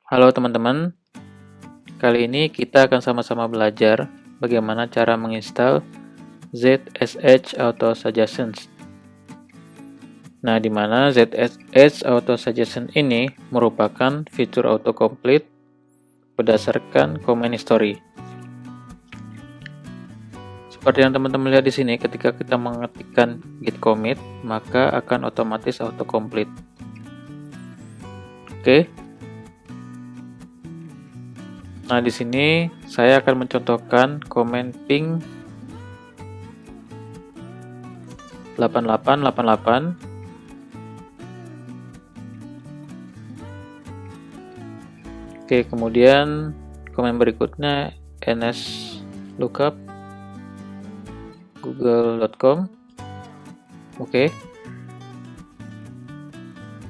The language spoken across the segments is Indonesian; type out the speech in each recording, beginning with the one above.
Halo teman-teman, kali ini kita akan sama-sama belajar bagaimana cara menginstal ZSH Auto Suggestions. Nah, di mana ZSH Auto Suggestion ini merupakan fitur autocomplete berdasarkan command history. Seperti yang teman-teman lihat di sini, ketika kita mengetikkan git commit, maka akan otomatis autocomplete. Oke. Nah, di sini saya akan mencontohkan command ping 8888. Oke, kemudian command berikutnya ns lookup google.com. Oke.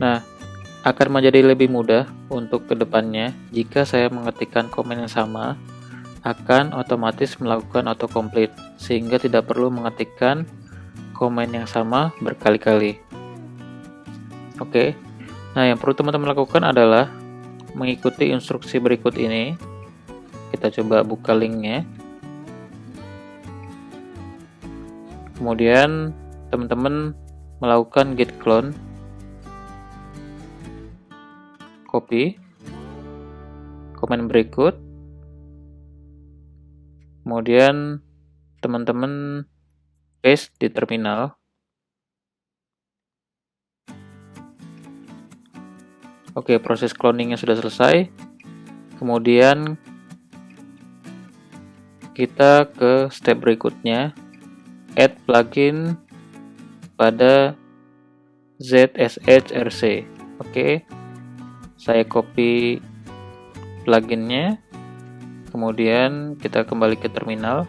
Nah, akan menjadi lebih mudah untuk kedepannya jika saya mengetikkan komen yang sama, akan otomatis melakukan autocomplete sehingga tidak perlu mengetikkan komen yang sama berkali-kali. Oke. Nah, yang perlu teman-teman lakukan adalah mengikuti instruksi berikut ini. Kita coba buka linknya. Kemudian teman-teman melakukan git clone, copy komen berikut, kemudian teman-teman paste di terminal. Oke, proses cloningnya sudah selesai. Kemudian kita ke step berikutnya, add plugin pada ZSH-RC. Oke, saya copy pluginnya, kemudian kita kembali ke terminal,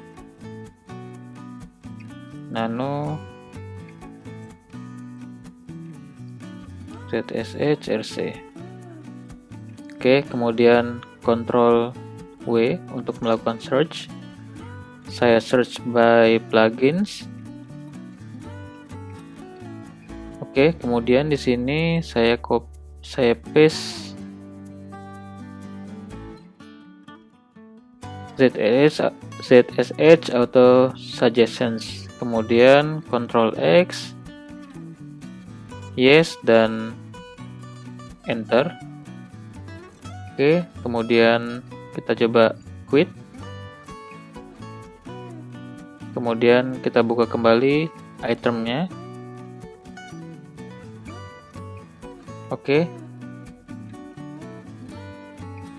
nano ZSH-RC. Oke, kemudian Ctrl W untuk melakukan search. Saya search by plugins. Oke, kemudian di sini saya paste ZSH Auto Suggestions. Kemudian Ctrl X, yes, dan enter. Oke, kemudian kita coba quit. Kemudian kita buka kembali itemnya. Oke,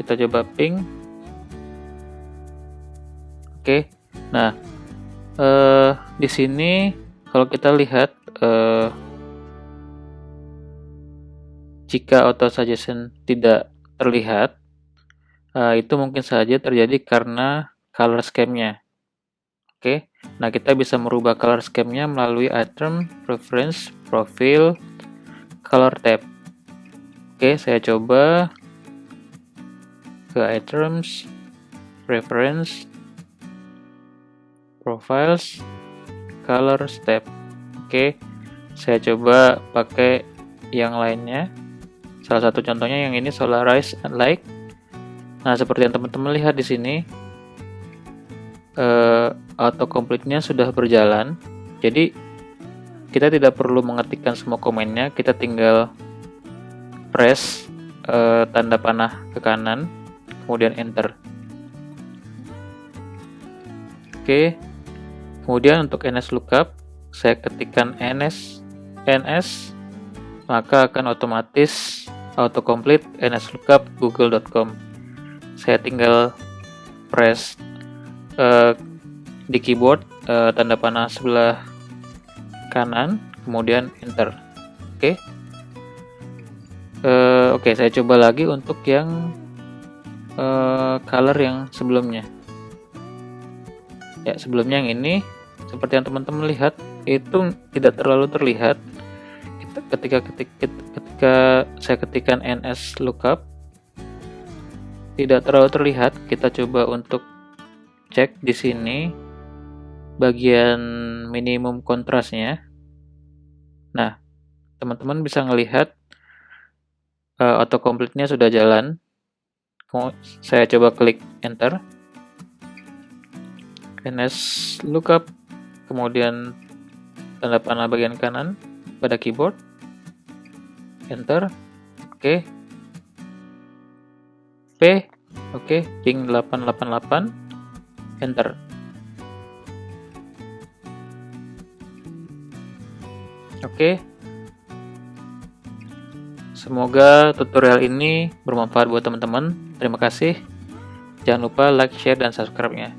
kita coba ping. Oke, nah di sini kalau kita lihat jika auto suggestion tidak terlihat, itu mungkin saja terjadi karena color scheme-nya. Oke, nah kita bisa merubah color scheme-nya melalui item, preference, profile, color tab. Oke, saya coba ke items, preference, profiles, color tab. Oke, saya coba pakai yang lainnya. Salah satu contohnya yang ini solarize and light. Nah, seperti yang teman-teman lihat di sini, autocomplete-nya sudah berjalan. Jadi kita tidak perlu mengetikkan semua komennya, kita tinggal press tanda panah ke kanan, kemudian enter. Oke, kemudian untuk ns lookup, saya ketikkan ns, maka akan otomatis autocomplete ns lookup google.com. Saya tinggal press di keyboard tanda panah sebelah kanan, kemudian enter. Oke, saya coba lagi untuk yang color yang sebelumnya. Ya, sebelumnya yang ini, seperti yang teman-teman lihat, itu tidak terlalu terlihat. Ketika saya ketikkan ns lookup, tidak terlalu terlihat. Kita coba untuk cek di sini bagian minimum kontrasnya. Nah, teman-teman bisa melihat autocomplete-nya sudah jalan. Saya coba klik enter, ns lookup, kemudian tanda panah bagian kanan pada keyboard, enter, oke, p, oke, ping 888, enter. Oke, semoga tutorial ini bermanfaat buat teman-teman. Terima kasih. Jangan lupa like, share, dan subscribe-nya.